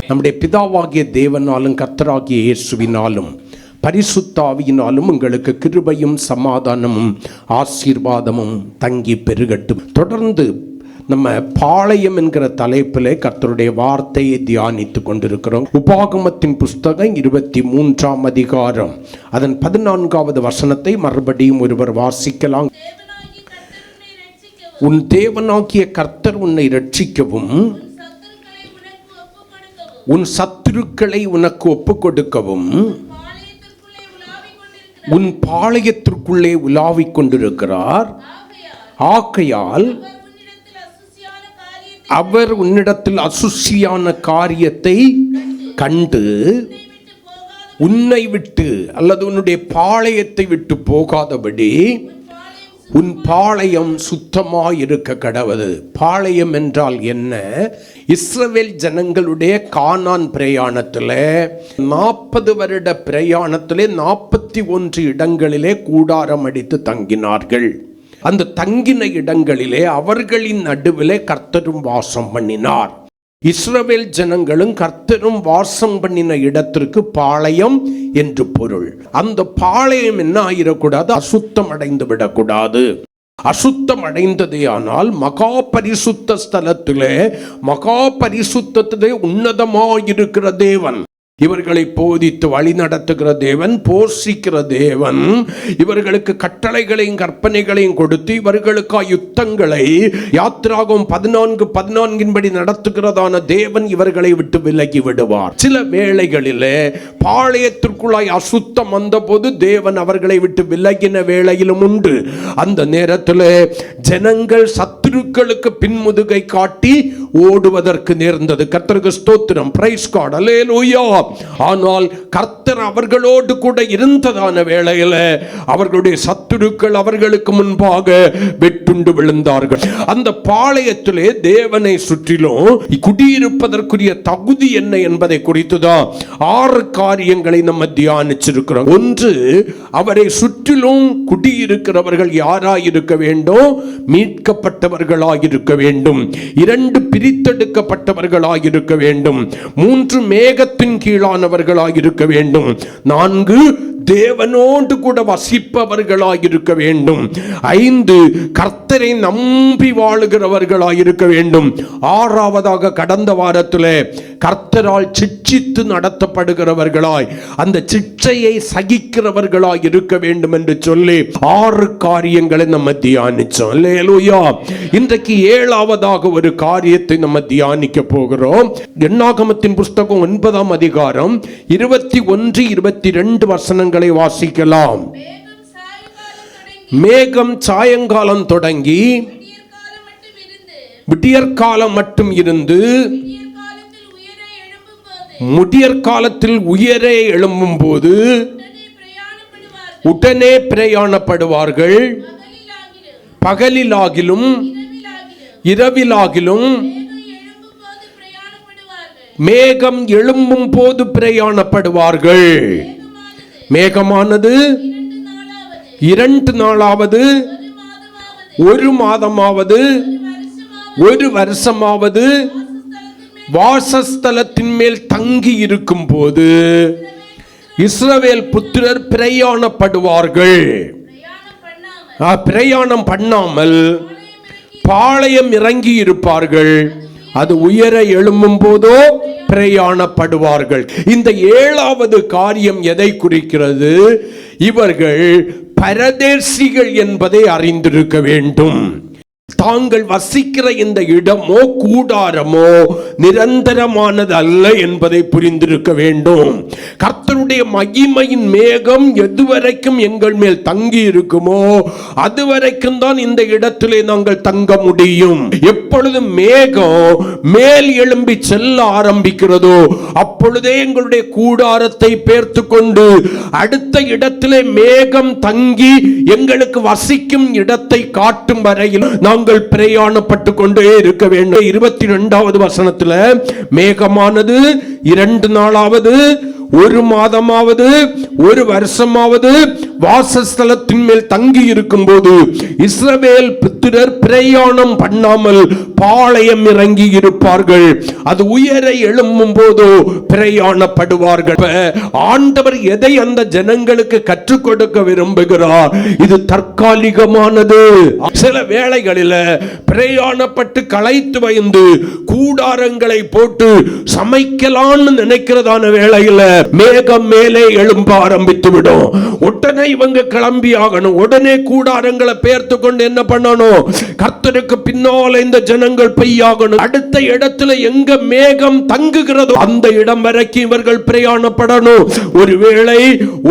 நம்முடைய பிதாவாகிய தேவனாலும் கர்த்தராகிய இயேசுவினாலும் பரிசுத்த ஆவியினாலும் உங்களுக்கு கிருபையும் சமாதானமும் ஆசீர்வாதமும் தங்கி பெருகட்டும். தொடர்ந்து நம்ம பாளையம் என்கிற தலைப்பிலே கர்த்தருடைய வார்த்தையை தியானித்து கொண்டிருக்கிறோம். உபாகமத்தின் புஸ்தகம் 23ஆம் அதிகாரம் அதன் 14வது வசனத்தை மறுபடியும் ஒருவர் வாசிக்கலாம். உன் தேவனாகிய கர்த்தர் உன்னை ரட்சிக்கவும் உன் சத்துருக்களை உனக்கு ஒப்புக் கொடுக்கவும் உன் பாளையத்திற்குள்ளே உலாவிக் கொண்டிருக்கிறார். ஆகையால் அவர் உன்னிடத்தில் அசுசியான காரியத்தை கண்டு உன்னை விட்டு அல்லது உன்னுடைய பாளையத்தை விட்டு போகாதபடி உன் பாளையம் சுத்தமாயிருக்க கடவது. பாளையம் என்றால் என்ன? இஸ்ரவேல் ஜனங்களுடைய கானான் பிரயாணத்தில் 40 வருட பிரயாணத்திலே 41 இடங்களிலே கூடாரம் அடித்து தங்கினார்கள். அந்த தங்கின இடங்களிலே அவர்களின் நடுவிலே கர்த்தரும் வாசம் பண்ணினார். இஸ்ரவேல் ஜனங்களும் கர்த்தரும் வாசம் பண்ணின இடத்திற்கு பாளையம் என்று பொருள். அந்த பாளையம் என்ன ஆயிடக்கூடாது? அசுத்தம் அடைந்து விடக்கூடாது. அசுத்தம் அடைந்ததே ஆனால் மகா பரிசுத்த ஸ்தலத்திலே, மகா பரிசுத்தத்திலே உன்னதமாயிருக்கிற தேவன், இவர்களை போதித்து வழி நடத்துகிற தேவன், போஷிக்கிற தேவன், இவர்களுக்கு கட்டளைகளையும் கற்பனைகளையும் கொடுத்து இவர்களுக்காக யுத்தங்களை யாத்திராகமம் 14:14 படி நடத்துகிறதான தேவன் இவர்களை விட்டு விலகி விடுவார். சில வேளைகளிலே பாளையத்திற்குள்ளாய் அசுத்தம் வந்தபோது தேவன் அவர்களை விட்டு விலகின வேளையிலும் உண்டு. அந்த நேரத்தில் ஜனங்கள் சத்துருக்களுக்கு பின்முதுகை காட்டி ஓடுவதற்கு நேர்ந்தது. கர்த்தருக்கு ஸ்தோத்திரம், பிரைஸ் காட், அல்லேலூயா. ஆனால் கர்த்தர் அவர்களோடு கூட இருந்ததான வேளையில் அவர்களுடைய சத்துருக்கள் அவர்களுக்கு முன்பாக வெட்டுண்டு விழுந்தார்கள். அந்த பாளையத்திலே தேவனை சுற்றிலும் குடியிருப்பதற்குரிய தகுதி என்ன என்பதை குறித்துதான் 6 காரியங்களை நம்ம தியானிச்சிருக்கிறோம். 1, அவரை சுற்றிலும் குடியிருக்கிறவர்கள் யாராயிருக்க வேண்டும்? மீட்கப்பட்டவர்களாயிருக்க வேண்டும். 2, பிரித்தெடுக்கப்பட்டவர்களாயிருக்க வேண்டும். 3, மேகத்தின் கீழானவர்களாயிருக்க வேண்டும். 4, தேவனோடு கூட வசிப்பவர்களாயிருக்க வேண்டும். 5, கர்த்தரை நம்பி வாழுகிறவர்களாயிருக்க வேண்டும். 6வதாக கடந்த வாரத்தில் கர்த்தரால் சிட்சித்து நடத்தப்படுகிறவர்களாய், அந்த சிட்சையை சகிக்கிறவர்களாய் இருக்க வேண்டும் என்று சொல்லி 6 காரியங்களை நம்ம தியானிச்சோம். அல்லேலூயா. இன்றைக்கு 7வதாக ஒரு காரியத்தை நம்ம தியானிக்க போகிறோம். என்னாகமத்தின் புஸ்தகம் 9ஆம் அதிகாரம் 21, 22 வசனங்களை வாசிக்கலாம். மேகம் சாயங்காலம் தொடங்கி விடியற்காலம் மட்டும் இருந்து முதியற்காலத்தில் உயரே எழும்பும் போது உடனே பிரயாணப்படுவார்கள். பகலிலாகிலும் இரவிலாகிலும் மேகம் எழும்பும் போது பிரயாணப்படுவார்கள். மேகமானது 2 நாளாவது, 1 மாதமாவது, 1 வருஷமாவது வாசஸ்தலத்தின் மேல் தங்கி இருக்கும் போது இஸ்ரவேல் புத்திரர் பிரயாணப்படுவார்கள். பிரயாணம் பண்ணாமல் பாளையம் இறங்கி இருப்பார்கள். அது உயர எழும்பும் போதோ பிரயாணப்படுவார்கள். இந்த 7வது காரியம் எதை குறிக்கிறது? இவர்கள் பரதேசிகள் என்பதை அறிந்திருக்க வேண்டும். தாங்கள் வசிக்கிற இந்த இடமோ கூடாரமோ நிரந்தரமானது அல்ல என்பதை புரிந்திருக்க வேண்டும். கர்த்தருடைய மகிமையின் மேகம் எதுவரைக்கும் எங்கள் மேல் தங்கி இருக்குமோ அதுவரைக்கும் தான் இந்த இடத்திலே நாங்கள் தங்க முடியும். எப்பொழுது மேகம் மேல் எழும்பி செல்ல ஆரம்பிக்கிறதோ அப்பொழுதே எங்களுடைய கூடாரத்தை பெயர்த்து கொண்டு அடுத்த இடத்திலே மேகம் தங்கி எங்களுக்கு வசிக்கும் இடத்தை காட்டும் வரையில் நாங்கள் பிரயாணப்பட்டு கொண்டே இருக்க வேண்டும். 22வது வசனத்தில் மேகமானது 2 நாளாவது ஒரு மாதமாவது ஒரு வருஷமாவது வாசஸ்தலத்தின் மேல் தங்கி இருக்கும் போது இஸ்ரவேல் புத்திரர் பிரயாணம் பண்ணாமல் பாளையம் இறங்கி இருப்பார்கள். அது உயர எழும்பும் போதோ பிரயாணப்படுவார்கள். ஆண்டவர் எதை அந்த ஜனங்களுக்கு கற்றுக் கொடுக்க விரும்புகிறார்? இது தற்காலிகமானது. சில வேளைகளில் பிரயாணப்பட்டு களைத்து வைந்து கூடாரங்களை போட்டு சமைக்கலான்னு நினைக்கிறதான வேளையில மேகம் மேலே எழும்ப ஆரம்பித்து விடும். உடனே இவங்க கிளம்பி ஆகணும். உடனே கூடாரங்களை பெயர்த்து கொண்டு என்ன பண்ணணும்? கர்த்தருக்கு பின்னால இந்த ஜனங்கள் பெய்யாகணும். அடுத்த இடத்துல எங்க மேகம் தங்குகிறதோ அந்த இடம் வரைக்கும் இவர்கள் பிரயாணப்படணும். ஒருவேளை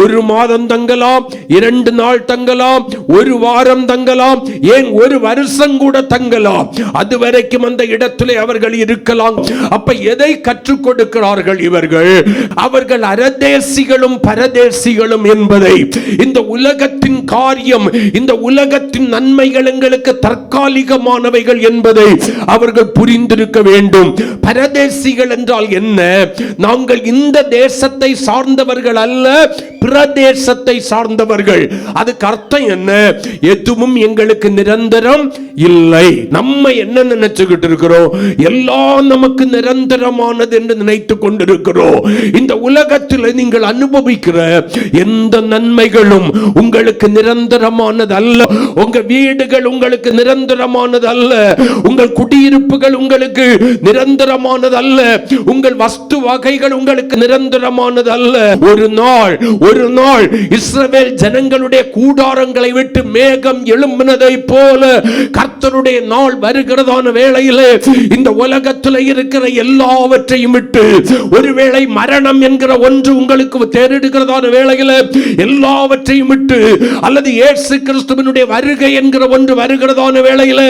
ஒரு மாதம் தங்கலாம், 2 நாள் தங்கலாம், ஒரு வாரம் தங்கலாம், ஏன் ஒரு வருஷம் கூட தங்கலாம். அது வரைக்கும் அந்த இடத்திலே அவர்கள் இருக்கலாம். அப்ப எதை கற்றுக் கொடுக்கிறார்கள் இவர்கள்? அவர்கள் அரதேசிகளும் பரதேசிகளும் என்பதை, இந்த உலகத்தின் காரியம், இந்த உலகத்தின் நன்மைகள் எங்களுக்கு தற்காலிகமானவைகள் என்பதை அவர்கள் புரிந்திருக்க வேண்டும். பரதேசிகள் என்றால் என்ன? நாங்கள் இந்த தேசத்தை சார்ந்தவர்கள் அல்ல, பிரதேசத்தை சார்ந்தவர்கள். அதுக்கு அர்த்தம் என்ன? எதுவும் எங்களுக்கு நிரந்தரம் இல்லை. நம்ம என்ன நினைச்சுக்கிட்டு இருக்கிறோம்? எல்லாம் நமக்கு நிரந்தரமானது என்று நினைத்துக் கொண்டிருக்கிறோம். இந்த உலகத்தில் நீங்கள் அனுபவிக்கிற எந்த நன்மைகளும் உங்களுக்கு நிரந்தரமானது அல்ல. உங்க வீடுகள் உங்களுக்கு நிரந்தரமானது அல்ல. உங்கள் குடியிருப்புகள் உங்களுக்கு நிரந்தரமானது அல்ல. உங்கள் வஸ்து வகைகள் உங்களுக்கு நிரந்தரமானது அல்ல. ஒரு நாள் இஸ்ரவேல் ஜனங்களுடைய கூடாரங்களை விட்டு மேகம் எழும்பினதை போல கர்த்தருடைய நாள் வருகிறதான வேளையிலே இந்த உலகத்தில் இருக்கிற எல்லாவற்றையும் விட்டு, ஒருவேளை மரணம் என்கிற ஒன்று உங்களுக்கு தேடிடுகிறதான வேளையில எல்லாவற்றையும் விட்டு, அல்லது இயேசு கிறிஸ்துவினுடைய வருகை என்கிற ஒன்று வருகிறதான வேளையில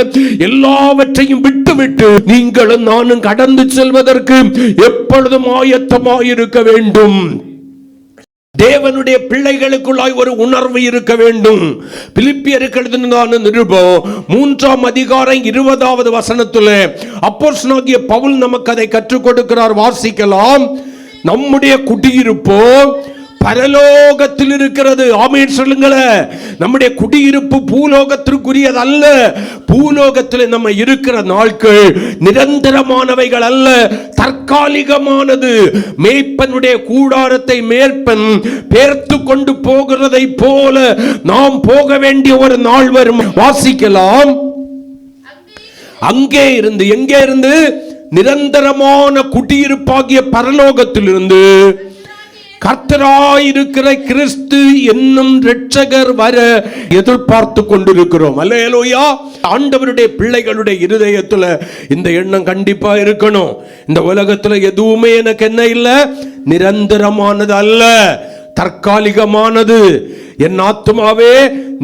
எல்லாவற்றையும் விட்டு நீங்களும் நானும் கடந்து செல்வதற்கு எப்பொழுதும் ஆயத்தமாயிருக்க வேண்டும். தேவனுடைய பிள்ளைகளுக்குள்ளாய் ஒரு உணர்வு இருக்க வேண்டும். பிலிப்பியருக்கு எழுதின நிருபம் 3ஆம் அதிகாரம் 20வது வசனத்திலே அப்போஸ்தலனாகிய பவுல் நமக்கு அதை கற்றுக் கொடுக்கிறார். வாசிக்கலாம். நம்முடைய குடியிருப்போ பரலோகத்தில் இருக்கிறது. ஆமென் சொல்லுங்களேன். நம்முடைய குடியிருப்பு பூலோகத்திற்குரியது அல்ல. பூலோகத்தில் நம்ம இருக்கிற நாட்கள் நிரந்தரமானவைகள் அல்ல, தற்காலிகமானது. மேய்ப்பனுடைய கூடாரத்தை மேய்ப்பன் பெயர்த்து கொண்டு போகிறதை போல நாம் போக வேண்டிய ஒரு நாள் வரும். வாசிக்கலாம். அங்கே இருந்து, எங்கே இருந்து? நிரந்தரமான குடியிருப்பாகிய பரலோகத்திலிருந்து கர்த்தராயிருக்கிற கிறிஸ்து என்னும் இரட்சகர் வர எதிர்பார்த்து கொண்டிருக்கிறோம். அல்லேலூயா. ஆண்டவருடைய பிள்ளைகளுடைய இருதயத்துல இந்த எண்ணம் கண்டிப்பா இருக்கணும். இந்த உலகத்துல எதுவுமே எனக்கு என்ன இல்ல, நிரந்தரமானது அல்ல, தற்காலிகமானது. என் ஆத்துமாவே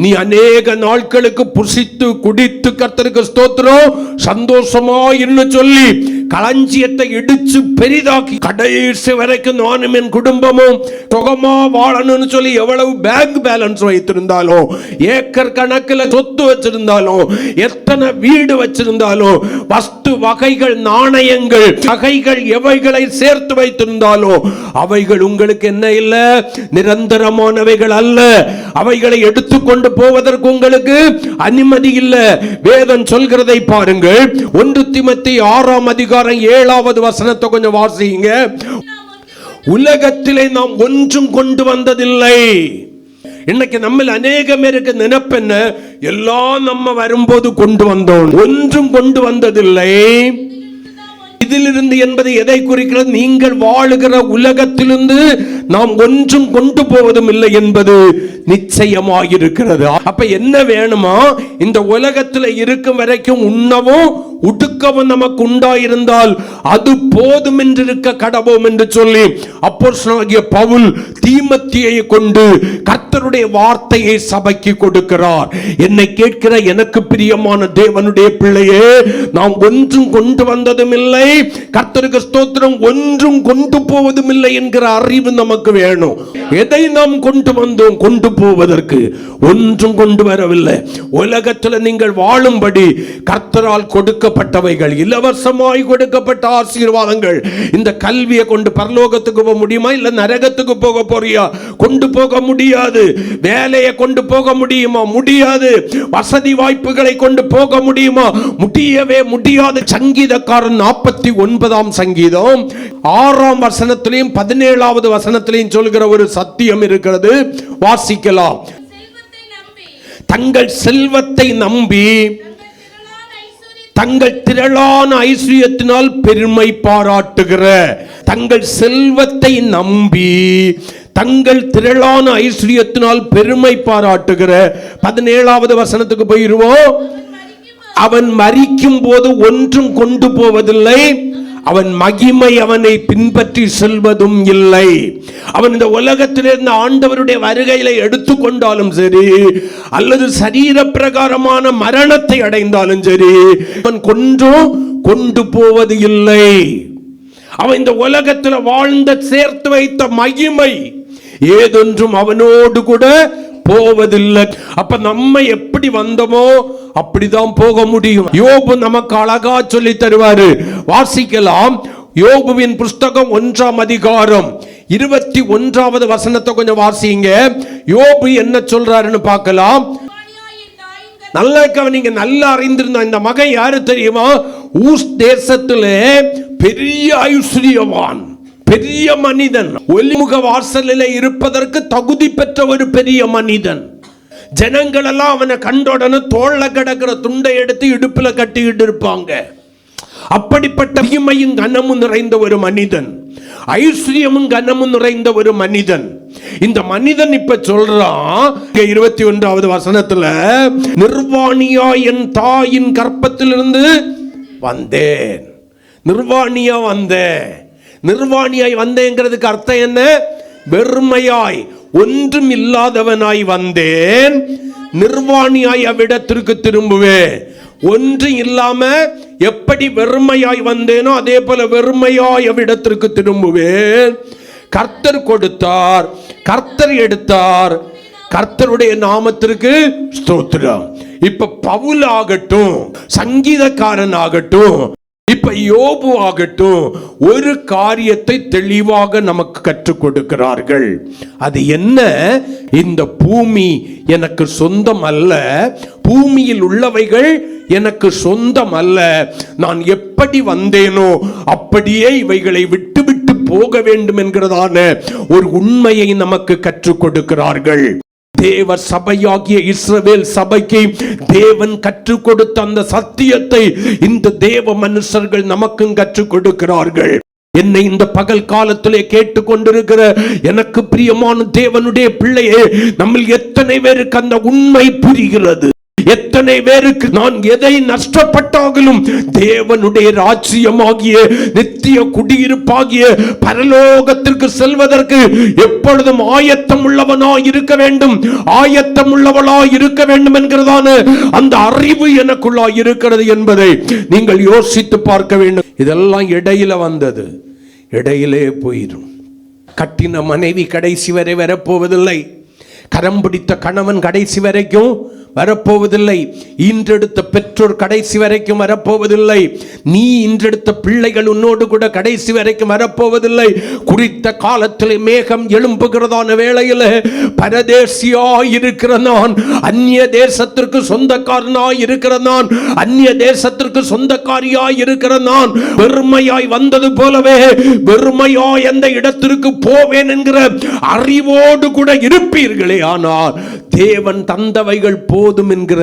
நீ அநேக நாட்களுக்கு புசித்து குடித்து கர்த்தருக்கு ஸ்தோத்திரம் சந்தோஷமாயின்னு சொல்லி களஞ்சியத்தை இடிச்சு பெரிதாக்கி கடைசி வரைக்கும் நானும் என் குடும்பமும் சுகமா வாழணும்னு சொல்லி எவ்வளவு பேங்க் பேலன்ஸ் வைத்திருந்தாலும், ஏக்கர் கணக்கில் சொத்து வச்சிருந்தாலும், எத்தனை வீடு வச்சிருந்தாலும், வஸ்து வகைகள், நாணயங்கள் வகைகள் எவைகளை சேர்த்து வைத்திருந்தாலும் அவைகள் உங்களுக்கு என்ன இல்ல, நிரந்தரமானவைகள் அல்ல. அவைகளை எடுத்துக்கொண்டு போவதற்கு உங்களுக்கு அனுமதி இல்ல. வேதம் சொல்கிறதை பாருங்கள். 1 தீமோத்தேயு 6ஆம் அதிகாரம் 7வது வசனத்தை கொஞ்சம் வாசிங்க. உலகத்திலே நாம் ஒன்றும் கொண்டு வந்ததில்லை. இன்னைக்கு நம்ம அநேக பேருக்கு நினைப்பு என்ன, எல்லாம் நம்ம வரும்போது கொண்டு வந்தோம், ஒன்றும் கொண்டு வந்ததில்லை. இதிலிருந்து என்பது எதை குறிக்கிறது? நீங்கள் வாழுகிற உலகத்திலிருந்து நாம் ஒன்றும் கொண்டு போவதும் இல்லை என்பது நிச்சயமாயிருக்கிறது. அப்ப என்ன வேணுமா? இந்த உலகத்தில் இருக்கும் வரைக்கும் உண்ணவும் உடுக்கவும் நமக்கு உண்டாயிருந்தால் அது போதும் என்று இருக்க கடவோம் என்று சொல்லி அப்போஸ்தலனாகிய பவுல் தீமோத்தேயுவை கொண்டு கர்த்தருடைய வார்த்தையை சபைக்கு கொடுக்கிறார். என்னை கேட்கிற எனக்கு பிரியமான தேவனுடைய பிள்ளையே, நாம் ஒன்றும் கொண்டு வந்ததும் இல்லை, கர்த்தருக்கு ஸ்தோத்திரம், ஒன்றும் கொண்டு போவதும் இல்லை என்கிற அறிவு நமக்கு வேணும். எதை நாம் கொண்டு வந்தோம்? கொண்டு போவதற்கு ஒன்றும் கொண்டு வரவில்லை. உலகத்தில் நீங்கள் வாழும்படி கர்த்தரால் கொடுக்கப்பட்டவை நன்மைகள், இலவசமாய் கொடுக்கப்பட்ட ஆசீர்வாதங்கள். இந்த கல்வியை கொண்டு பரலோகத்துக்கு போக முடியுமா? இல்ல நரகத்துக்கு போக போறியா? கொண்டு போக முடியாது. வேலையை கொண்டு போக முடியுமா? முடியாது. வசதி வாய்ப்புகளை கொண்டு போக முடியுமா? முடியவே முடியாது. சங்கீதக்காரன் 49ஆம் சங்கீதம் 6ஆம் வசனத்திலையும் 17வது வசனத்திலையும் சொல்கிற ஒரு சத்தியம் இருக்கிறது. வாசிக்கலாம். தங்கள் செல்வத்தை நம்பி தங்கள் திரளான ஐஸ்வர்யத்தினால் பெருமை பாராட்டுகிற, தங்கள் செல்வத்தை நம்பி தங்கள் திரளான ஐஸ்வர்யத்தினால் பெருமை பாராட்டுகிற 17வது வசனத்துக்கு போயிருவோம். அவன் மரிக்கும் போது ஒன்றும் கொண்டு போவதில்லை, அவன் மகிமை அவனை பின்பற்றி செல்வதும் இல்லை. அவன் இந்த உலகத்திலிருந்து ஆண்டவருடைய வருகையில எடுத்துக்கொண்டாலும் சரி, அல்லது சரீர பிரகாரமான மரணத்தை அடைந்தாலும் சரி, அவன் கொண்டு போவது இல்லை. அவன் இந்த உலகத்தில் வாழ்ந்த சேர்த்து வைத்த மகிமை ஏதொன்றும் அவனோடு கூட போவதில்லை. அப்ப நம்ம எப்படி வந்தோமோ அப்படிதான் போக முடியும். யோபு நமக்கு அழகா சொல்லி தருவாரு. வாசிக்கலாம். யோபுவின் புஸ்தகம் 1ஆம் அதிகாரம் 21வது வசனத்தை கொஞ்சம் வாசிங்க. யோபு என்ன சொல்றாருன்னு பார்க்கலாம். நல்லா கவனிங்க. நல்லா அறிந்திருந்தா இந்த மகன் யாரு தெரியுமா? ஊஸ் தேசத்திலே பெரிய ஐஸ்வர்யவான், பெரிய மனிதன், ஒலிமுக வாசலில் இருப்பதற்கு தகுதி பெற்ற ஒரு பெரிய மனிதன். ஜனங்கள் எல்லாம் அவனை கண்டோடனே தோள்ல கிடக்கிற துண்டை எடுத்து இடுப்புல கட்டிக்கிட்டு இருப்பாங்க. அப்படிப்பட்ட மகிமையும் கனமும் நிறைந்த ஒரு மனிதன், ஐஸ்வர்யமும் கனமும் நிறைந்த ஒரு மனிதன். இந்த மனிதன் இப்ப சொல்றான் 21வது வசனத்துல, நிர்வாணியா என் தாயின் கற்பத்திலிருந்து வந்தேன். நிர்வாணியா வந்தேன். நிர்வாணியாய் வந்தேங்கிறதுக்கு அர்த்தம் என்ன? வெறுமையாய் ஒன்றும் இல்லாதவனாய் வந்தேன், நிர்வாணியாய் அவ்விடத்திற்கு திரும்புவேன். ஒன்று இல்லாம எப்படி வெறுமையாய் வந்தேனோ அதே போல வெறுமையாய் அவ்விடத்திற்கு திரும்புவேன். கர்த்தர் கொடுத்தார், கர்த்தர் எடுத்தார், கர்த்தருடைய நாமத்திற்கு ஸ்தோத்திரம். இப்ப பவுல் ஆகட்டும், சங்கீதக்காரன் ஆகட்டும், இப்ப யோபு ஆகட்டும், ஒரு காரியத்தை தெளிவாக நமக்கு கற்றுக் கொடுக்கிறார்கள். அது என்ன? இந்த பூமி எனக்கு சொந்தம் அல்ல, பூமியில் உள்ளவைகள் எனக்கு சொந்தம் அல்ல. நான் எப்படி வந்தேனோ அப்படியே இவைகளை விட்டு விட்டு போக வேண்டும் என்கிறதான ஒரு உண்மையை நமக்கு கற்றுக் கொடுக்கிறார்கள். தேவ சபையாகிய இஸ்ரவேல் சபைக்கு தேவன் கற்றுக் கொடுத்த அந்த சத்தியத்தை இந்த தேவ மனுஷர்கள் நமக்கும் கற்றுக் கொடுக்கிறார்கள். என்னை இந்த பகல் காலத்திலே கேட்டுக்கொண்டிருக்கிற எனக்கு பிரியமான தேவனுடைய பிள்ளையே, நம்ம எத்தனை பேருக்கு அந்த உண்மை புரிகிறது? எத்தனை பேருக்கு நான் எதை நஷ்டப்பட்டாலும் தேவனுடைய ராஜ்யமாகிய நித்திய குடியிருப்பாகிய பரலோகத்திற்கு செல்வதற்கு எப்பொழுதும் ஆயத்தம் உள்ளவனாய் இருக்க வேண்டும், ஆயத்தம் உள்ளவளாய் இருக்க வேண்டும் என்கிறதான அந்த அறிவு எனக்குள்ளாய் இருக்கிறது என்பதை நீங்கள் யோசித்து பார்க்க வேண்டும். இதெல்லாம் இடையில வந்தது, இடையிலே போயிடும். கட்டின மனைவி கடைசி வரை வரப்போவதில்லை, கரம் பிடித்த கணவன் கடைசி வரைக்கும் வரப்போவதில்லை, ஈன்றெடுத்த பெற்றோர் கடைசி வரைக்கும் வரப்போவதில்லை, நீ ஈன்றெடுத்த பிள்ளைகள் உன்னோடு கூட கடைசி வரைக்கும் வரப்போவதில்லை. குறித்த காலத்தில் மேகம் எழும்புகிறதான வேளையில் பரதேசியாய் இருக்கிற நான், அந்நிய தேசத்திற்கு சொந்தக்காரனாய் இருக்கிற நான், அந்நிய தேசத்திற்கு சொந்தக்காரியாய் இருக்கிற நான், வெறுமையாய் வந்தது போலவே வெறுமையாய் அந்த இடத்திற்கு போவேன் என்கிற அறிவோடு கூட இருப்பீர்களே. ஆனால் தேவன் தந்தவைகள் போதும் என்கிற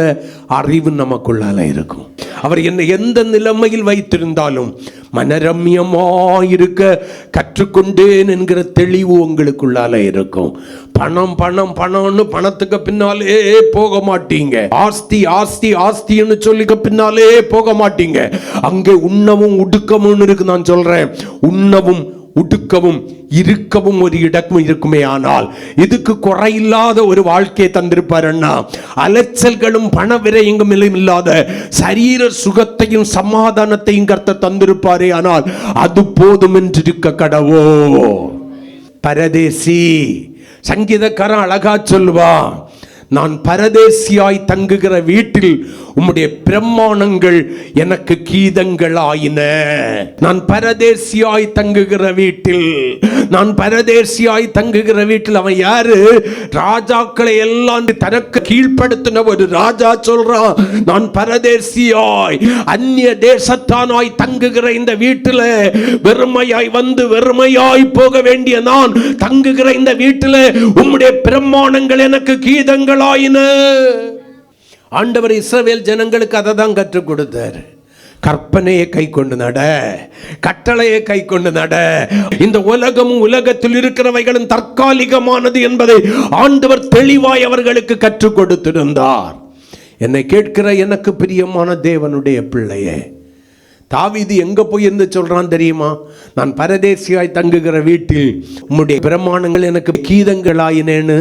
அறிவு நமக்குள்ளால இருக்கும். அவர் என்னை எந்த நிலைமையில் வைத்திருந்தாலும் மனரம்யமாயிருக்க கற்றுக்கொண்டேன் என்கிற தெளிவு உங்களுக்குள்ளால இருக்கும். பணம் பணம் பணம்னு பணத்துக்கு பின்னாலே போக மாட்டீங்க. ஆஸ்தி ஆஸ்தி ஆஸ்தின்னு சொல்லிக்க பின்னாலே போக மாட்டீங்க. அங்கே உண்ணவும் உடுக்கவும் இருக்கு. நான் சொல்றேன், உண்ணவும் உடுக்கவும் இருக்கவும் ஒரு இடம் இருக்குமே. ஆனால் இதுக்கு குறையில்லாத ஒரு வாழ்க்கையை தந்திருப்பாருன்னா, அலைச்சல்களும் பண விரயங்களும் இல்லாத சரீர சுகத்தையும் சமாதானத்தையும் கர்த்தர் தந்திருப்பாரே. ஆனால் அது போதும் என்று இருக்க கடவோ. பரதேசி சங்கீதக்காரன் அழகா சொல்லுவா, நான் பரதேசியாய் தங்குகிற வீட்டில் உம்முடைய பிரமாணங்கள் எனக்கு கீதங்களாயின. நான் பரதேசியாய் தங்குகிற வீட்டில், நான் பரதேசியாய் தங்குகிற வீட்டில். அவன் யாரு? ராஜாக்களை எல்லாம் தனக்கு கீழ்ப்படுத்தின ஒரு ராஜா சொல்றான், நான் பரதேசியாய் அந்நிய தேசத்தானாய் தங்குகிற இந்த வீட்டில் வெறுமையாய் வந்து வெறுமையாய் போக வேண்டிய நான் தங்குகிற இந்த வீட்டில் உம்முடைய பிரமாணங்கள் எனக்கு கீதங்களாயின. ஆண்டவர் இஸ்ரவேல் ஜனங்களுக்கு அதை தான் கற்றுக் கொடுத்தார். கற்பனையை கை கொண்டு நட, கட்டளையை கை கொண்டு நட. இந்த உலகமும் உலகத்தில் இருக்கிறவைகளும் தற்காலிகமானது என்பதை ஆண்டவர் தெளிவாய் அவர்களுக்கு கற்றுக் கொடுத்திருந்தார். என்னை கேட்கிற எனக்கு பிரியமான தேவனுடைய பிள்ளையே, தாவீது எங்க போய் இருந்து சொல்றான் தெரியுமா? நான் பரதேசியாய் தங்குகிற வீட்டில் உம்முடைய பிரமாணங்கள் எனக்கு கீதங்களாயினேன்னு.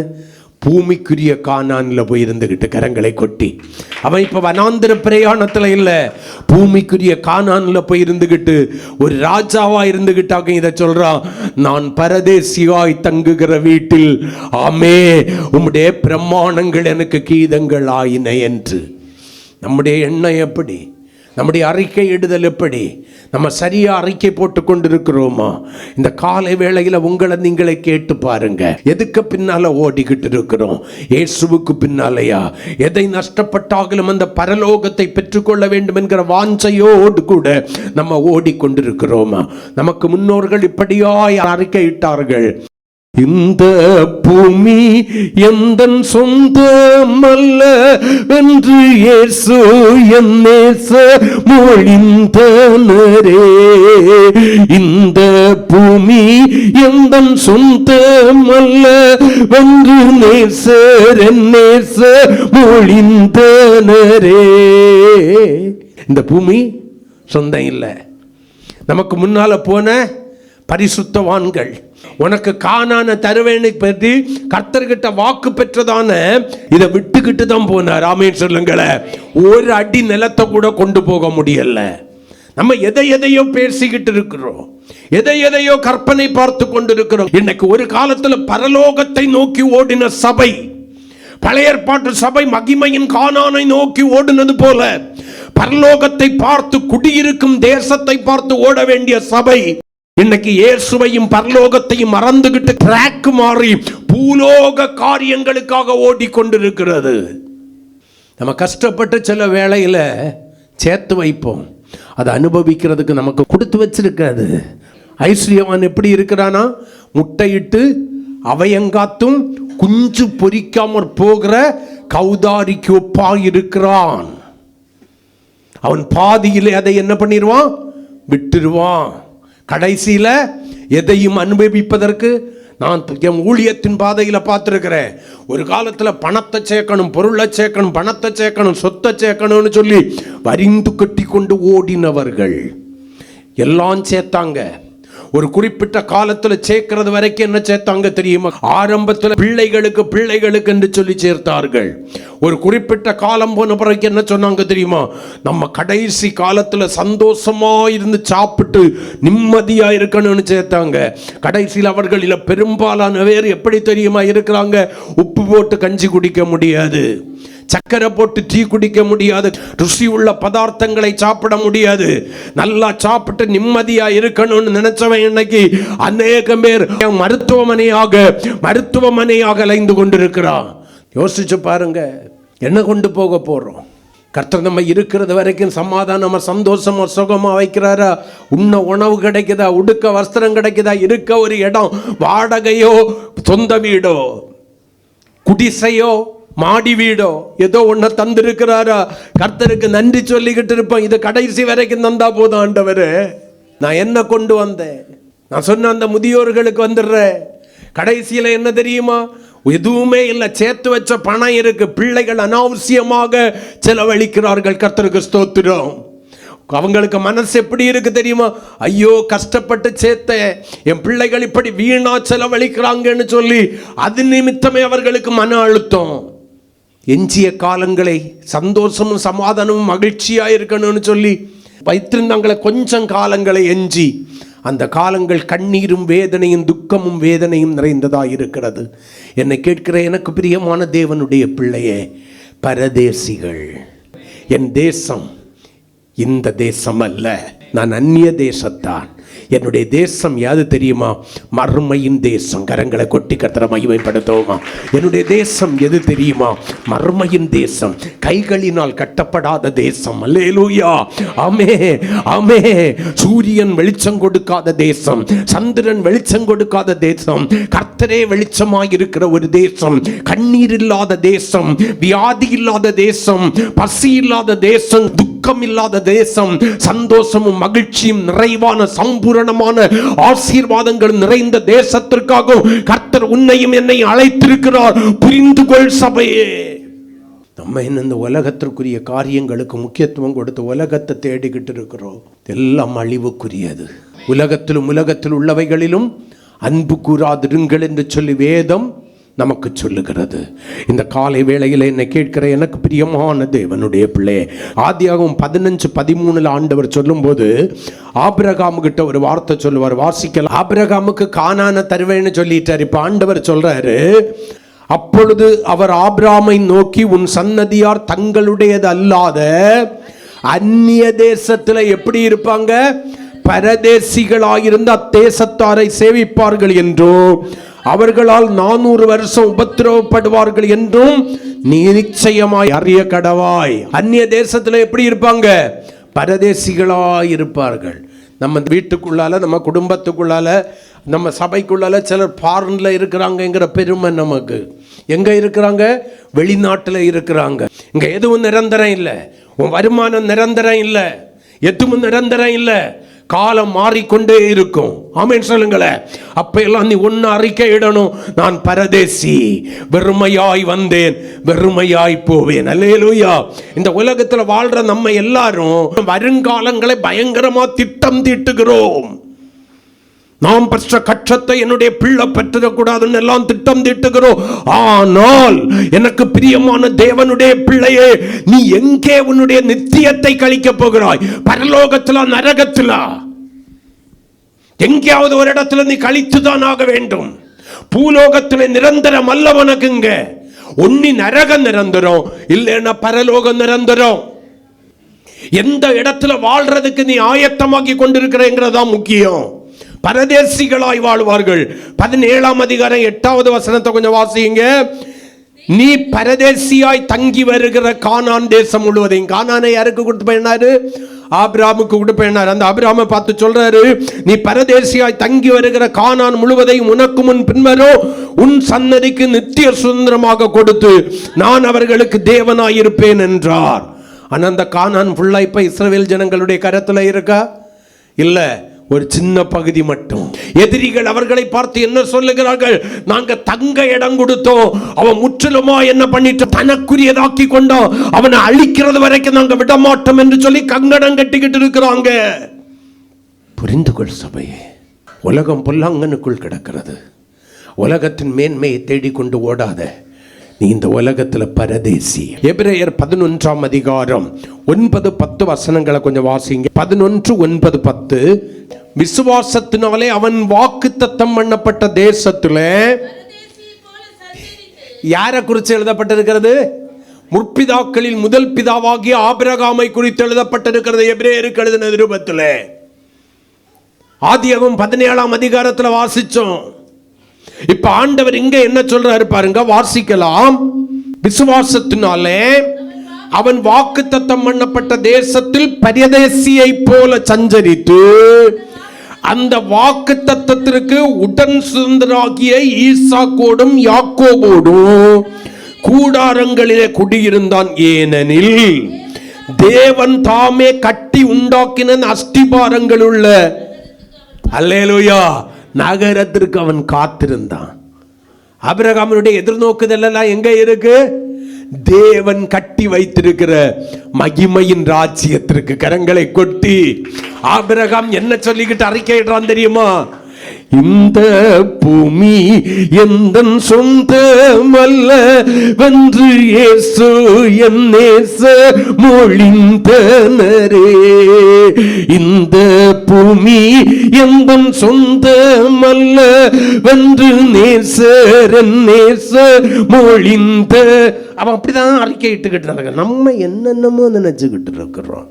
பூமிக்குரிய கானான்ல போய் இருந்துகிட்டு கரங்களை கொட்டி, அவன் இப்ப வனாந்திர பிரயாணத்துல இல்ல, பூமிக்குரிய கானான்ல போய் இருந்துகிட்டு ஒரு ராஜாவா இருந்துகிட்டாங்க. இதை சொல்றான், நான் பரதேசியாய் தங்குகிற வீட்டில் ஆமே உம்முடைய பிரமாணங்கள் எனக்கு கீதங்கள் ஆயின என்று. நம்முடைய எண்ணம் எப்படி? நம்முடைய அறிக்கை இடுதல் எப்படி? நம்ம சரியா அறிக்கை போட்டு கொண்டிருக்கிறோமா? இந்த காலை வேளையில உங்களை நீங்களே கேட்டு பாருங்க. எதுக்கு பின்னால ஓடிக்கிட்டு இருக்கிறோம்? இயேசுவுக்கு பின்னாலையா? எதை நஷ்டப்பட்டாலும் அந்த பரலோகத்தை பெற்றுக்கொள்ள வேண்டும் என்கிற வாஞ்சையோடு கூட நம்ம ஓடிக்கொண்டிருக்கிறோமா? நமக்கு முன்னோர்கள் இப்படியாய் அறிக்கையிட்டார்கள், இந்த பூமி எந்தன் சொந்தமல்ல என்று இயேசு என் நேசர் மொழிந்தனரே. இந்த பூமி எந்தன் சொந்தமல்ல என்று நேசர் என் நேசர் மொழிந்தனரே. இந்த பூமி சொந்தம் இல்லை. நமக்கு முன்னால போன பரிசுத்தவான்கள், உனக்கு கானான தருவேனை பற்றி கர்த்தர்கிட்ட வாக்கு பெற்றதான இதை விட்டுக்கிட்டு தான் போனார். ஆமென் சொல்லுங்களேன். ஒரு அடி நிலத்தை கூட கொண்டு போக முடியல. நம்ம எதையோ பேசிக்கிட்டு இருக்கிறோம், எதையோ கற்பனை பார்த்து கொண்டிருக்கிறோம். இன்னைக்கு ஒரு காலத்துல பரலோகத்தை நோக்கி ஓடின சபை, பழைய ஏற்பாட்டு சபை மகிமையின் கானானை நோக்கி ஓடினது போல பரலோகத்தை பார்த்து குடியிருக்கும் தேசத்தை பார்த்து ஓட வேண்டிய சபை இன்னைக்கு இயேசுவையும் பரலோகத்தையும் மறந்துகிட்டு ட்ராக் மாறி பூலோக காரியங்களுக்காக ஓடிக்கொண்டிருக்கிறது. நம்ம கஷ்டப்பட்டு சில வேளையில சேர்த்து வைப்போம், அதை அனுபவிக்கிறதுக்கு நமக்கு கொடுத்து வச்சிருக்காது. ஐஸ்வர்யவான் எப்படி இருக்கிறானா? முட்டையிட்டு அவையங்காத்தும் குஞ்சு பொறிக்காமற் போகிற கௌதாரிக்கு ஒப்பாய் இருக்கிறான். அவன் பாதியிலே அதை என்ன பண்ணிடுவான்? விட்டுருவான். கடைசியில எதையும் அனுபவிப்பதற்கு நான் என் ஊழியத்தின் பாதையில் பார்த்துருக்கிறேன். ஒரு காலத்தில் பணத்தை சேர்க்கணும், பொருளை சேர்க்கணும், பணத்தை சேர்க்கணும், சொத்தை சேர்க்கணும்னு சொல்லி வரிந்து கட்டி கொண்டு ஓடினவர்கள் எல்லாம் சேர்த்தாங்க. ஒரு குறிப்பிட்ட காலத்துல சேர்க்கிறது வரைக்கும் என்ன சேர்த்தாங்க தெரியுமா? ஆரம்பத்தில் பிள்ளைகளுக்கு என்று சொல்லி சேர்த்தார்கள். ஒரு குறிப்பிட்ட காலம் போன பிறகு என்ன சொன்னாங்க தெரியுமா? நம்ம கடைசி காலத்துல சந்தோஷமா இருந்து சாப்பிட்டு நிம்மதியா இருக்கணும்னு சேர்த்தாங்க. கடைசியில் அவர்களில் பெரும்பாலான பேர் எப்படி தெரியுமா இருக்கிறாங்க? உப்பு போட்டு கஞ்சி குடிக்க முடியாது, சக்கரை போட்டு டீ குடிக்க முடியாது, ருசி உள்ள பதார்த்தங்களை சாப்பிட முடியாது. நல்லா சாப்பிட்டு நிம்மதியா இருக்கணும்னு நினைச்சவன் இன்னைக்கு அநேகம் பேர் மருத்துவமனையாக அலைந்து கொண்டிருக்கிறான். யோசிச்சு பாருங்க, என்ன கொண்டு போக போறோம்? கர்த்தர் நம்ம இருக்கிறது வரைக்கும் சமாதானமா சந்தோஷமா சுகமா வைக்கிறாரா? உண்ண உணவு கிடைக்குதா? உடுக்க வஸ்திரம் கிடைக்குதா? இருக்க ஒரு இடம், வாடகையோ சொந்த வீடோ குடிசையோ மாடி வீடோ ஏதோ ஒன்ன தந்திருக்கிறாரா? கர்த்தருக்கு நன்றி சொல்லிக்கிட்டு இருப்போம். இது கடைசி வரைக்கும் தந்தா போதும் ஆண்டவரே. நான் என்ன கொண்டு வந்தேன்? நான் சொன்ன அந்த முதியோர்களுக்கு வந்துடுறேன். கடைசியில என்ன தெரியுமா? எதுவுமே இல்லை, சேர்த்து வச்ச பணம் இருக்கு, பிள்ளைகள் அனாவசியமாக செலவழிக்கிறார்கள். கர்த்தருக்கு ஸ்தோத்திரம். அவங்களுக்கு மனசு எப்படி இருக்கு தெரியுமா? ஐயோ, கஷ்டப்பட்டு சேர்த்த என் பிள்ளைகள் இப்படி வீணா செலவழிக்கிறாங்கன்னு சொல்லி அது நிமித்தமே அவர்களுக்கு மன அழுத்தம். எஞ்சிய காலங்களை சந்தோஷமும் சமாதானமும் மகிழ்ச்சியா இருக்கணும்னு சொல்லி வைத்திருந்தாங்களே கொஞ்சம் காலங்களை எஞ்சி, அந்த காலங்கள் கண்ணீரும் வேதனையும் துக்கமும் வேதனையும் நிறைந்ததாக இருக்கிறது. என்னை கேட்கிற எனக்கு பிரியமான தேவனுடைய பிள்ளையே, பரதேசிகள் என் தேசம் இந்த தேசம் அல்ல, நான் அந்நிய தேசத்தான். என்னுடைய தேசம் யாது தெரியுமா? மறுமையின் தேசம். கரங்களை கொட்டி கர்த்தரை மகிமைப்படுத்துவோமா? என்னுடைய தேசம் எது தெரியுமா? மறுமையின் தேசம், கைகளினால் கட்டப்படாத தேசம். அல்லேலூயா, ஆமே ஆமே. சூரியன் வெளிச்சம் கொடுக்காத தேசம், சந்திரன் வெளிச்சம் கொடுக்காத தேசம், கர்த்தரே வெளிச்சமாய் இருக்கிற ஒரு தேசம், கண்ணீர் இல்லாத தேசம், வியாதி இல்லாத தேசம், பசி இல்லாத தேசம், துக்கம் இல்லாத தேசம், சந்தோஷமும் மகிழ்ச்சியும் நிறைவான சம்பூரணமான ஆசீர்வாதங்கள் நிறைந்த தேசத்திற்காக கர்த்தர் உன்னையும் என்னை அழைத்திருக்கிறார். புரிந்து கொள் சபையே. நம்ம இந்த உலகத்திற்குரிய காரியங்களுக்கு முக்கியத்துவம் கொடுத்து உலகத்தை தேடிக்கிட்டு இருக்கிறோம். எல்லாம் அழிவுக்குரியது. உலகத்தில் உள்ளவைகளிலும் அன்பு கூறாதிருங்கள் என்று சொல்லி வேதம் நமக்கு சொல்லுகிறது. இந்த காலை வேளையில் என்னை கேட்கிற எனக்கு பிரியமான தேவனுடைய பிள்ளை, ஆதியாகமம் 15:13 ஆண்டவர் சொல்லும் போது ஆபிரகாம் கிட்ட ஒரு வார்த்தை சொல்லுவார். வாசிக்கலாம். ஆபிரகாமுக்கு கானானை தருவேன்னு சொல்லிட்டார். இப்ப ஆண்டவர் சொல்றாரு, அப்பொழுது அவர் ஆபிரகாமை நோக்கி, உன் சன்னதியார் தங்களுடையது அல்லாத அந்நிய தேசத்துல எப்படி இருப்பாங்க? பரதேசிகளாயிருந்த அத்தேசத்தாரை சேவிப்பார்கள் என்றோ, அவர்களால் 400 வருஷம் உபத்திரவப்படுவார்கள் என்றும் நீ நிச்சயமாய் அறிய கடவாய். அந்நிய தேசத்துல எப்படி இருப்பாங்க? பரதேசிகளாய் இருப்பார்கள். நம்ம வீட்டுக்குள்ளால, நம்ம குடும்பத்துக்குள்ளால, நம்ம சபைக்குள்ளால சிலர் ஃபாரின்ல இருக்கிறாங்கிற பெருமை நமக்கு. எங்க இருக்கிறாங்க? வெளிநாட்டில் இருக்கிறாங்க. இங்க எதுவும் நிரந்தரம் இல்லை. உன் வருமானம் நிரந்தரம் இல்லை, எதுவும் நிரந்தரம் இல்லை. காலம் மாறிக்கொண்டே இருக்கும். ஆமென் சொல்லுங்களேன். அப்ப எல்லாம் நீ ஒன்னு அறிக்கை இடணும், நான் பரதேசி, வெறுமையாய் வந்தேன், வெறுமையாய் போவேன். அல்லேலூயா. இந்த உலகத்துல வாழ்ற நம்ம எல்லாரும் வருங்காலங்களை பயங்கரமா திட்டம் தீட்டுகிறோம். நாம் பெற்ற கற்றத்தை என்னுடைய பிள்ளை பெற்றிடக்கூடாதுன்னு எல்லாம் திட்டம் தீட்டுகிறோம். ஆனால் எனக்கு பிரியமான தேவனுடைய பிள்ளையே, நீ எங்கே உன்னுடைய நித்தியத்தை கழிக்க போகிறாய்? பரலோகத்திலா, நரகத்திலா? எங்கேயாவது ஒரு இடத்துல நீ கழித்துதான் ஆக வேண்டும். பூலோகத்தில் நிரந்தரம் அல்ல உனக்குங்க. ஒன்னி நரக நிரந்தரம், இல்லைன்னா பரலோக நிரந்தரம். எந்த இடத்துல வாழ்றதுக்கு நீ ஆயத்தமாக்கி கொண்டிருக்கிறேங்கிறதா முக்கியம். பரதேசிகளாய் வாழ்வார்கள். 17ஆம் அதிகாரம் 8வது வசனத்தை கொஞ்சம் வாசிங்க. நீ பரதேசியாய் தங்கி வருகிற கானான் தேசம் முழுவதையும். கானானை யாருக்கு கொடுத்து போயினாரு? ஆபிரகாமுக்கு கொடுத்து போயினார். அந்த ஆபிரகாமை பார்த்து சொல்றாரு, நீ பரதேசியாய் தங்கி வருகிற கானான் முழுவதையும் உனக்கு முன் பின்வரும் உன் சன்னதிக்கு நித்திய சுதந்திரமாக கொடுத்து நான் அவர்களுக்கு தேவனாய் இருப்பேன் என்றார். ஆனா அந்த கானான் ஃபுல்லா இப்ப இஸ்ரவேல் ஜனங்களுடைய கரத்துல இருக்கா? இல்ல, ஒரு சின்ன பகுதி மட்டும். எதிரிகள் அவர்களை பார்த்து என்ன சொல்லுகிறார்கள்? நாங்க தங்க இடம் கொடுத்தோம், அவன் முற்றிலுமா என்ன பண்ணிட்டு தனக்குரியதாக்கி கொண்டோம், அவனை அழிக்கிறது வரைக்கும் நாங்க விடமாட்டோம் என்று சொல்லி கங்கடம் கட்டிக்கிட்டு இருக்கிறாங்க. புரிந்து கொள் சபையே, உலகம் பொல்லாங்கனுக்குள் கிடக்கிறது. உலகத்தின் மேன்மையை தேடிக்கொண்டு ஓடாத. நீ இந்த உலகத்துல பரதேசி. எபிரேயர் 11ஆம் அதிகாரம் 9-10 வசனங்களை கொஞ்சம் வாசிங்க. 11, 9, 10. விசுவாசத்தினாலே அவன் வாக்குத்தத்தம் பண்ணப்பட்ட தேசத்துல யாரை குறித்து எழுதப்பட்டிருக்கிறது? முற்பிதாக்களில் முதல் பிதாவாகிய ஆபிரகாமை குறித்து எழுதப்பட்டிருக்கிறது. எபிரேயருக்கு எழுதின நிருபத்தில் ஆதியாகமம் 17ஆம் அதிகாரத்தில் வாசிச்சோம். இப்ப ஆண்டவர் இங்க என்ன சொல்றாரு பாருங்க, வாசிக்கலாம். விசுவாசத்தினாலே அவன் வாக்குத்தத்தம் பண்ணப்பட்ட தேசத்தில் பரதேசியை போல சஞ்சரித்து அந்த வாக்குத்தத்தத்திற்கு உடன் சுதந்திராகிய ஈசாக்கோடும் யாக்கோபோடும் கூடாரங்களிலே குடியிருந்தான். ஏனெனில் தேவன் தாமே கட்டி உண்டாக்கின அஸ்திபாரங்கள் உள்ள அல்லேலூயா நகரத்திற்கு அவன் காத்திருந்தான். ஆபிரகாமுடைய எதிர்நோக்குதல் எல்லாம் எங்க இருக்கு? தேவன் கட்டி வைத்திருக்கிற மகிமையின் ராஜ்யத்திற்கு. கரங்களை கொட்டி ஆபிரகாம் என்ன சொல்லிக்கிட்டு அறிக்கையிடுறான் தெரியுமா? இந்த பூமி எந்தன் சொந்தமல்ல வென்று இயேசு என் நேசர் மொழிந்தனரே. இந்த பூமி எந்தன் சொந்தமல்ல வென்று நேசர் என் நேசர் மொழிந்த. அவன் அப்படிதான் அறிக்கையிட்டுக்கிட்டு இருக்க. நம்ம என்னென்னமோ நினைச்சுக்கிட்டு இருக்கிறோம்.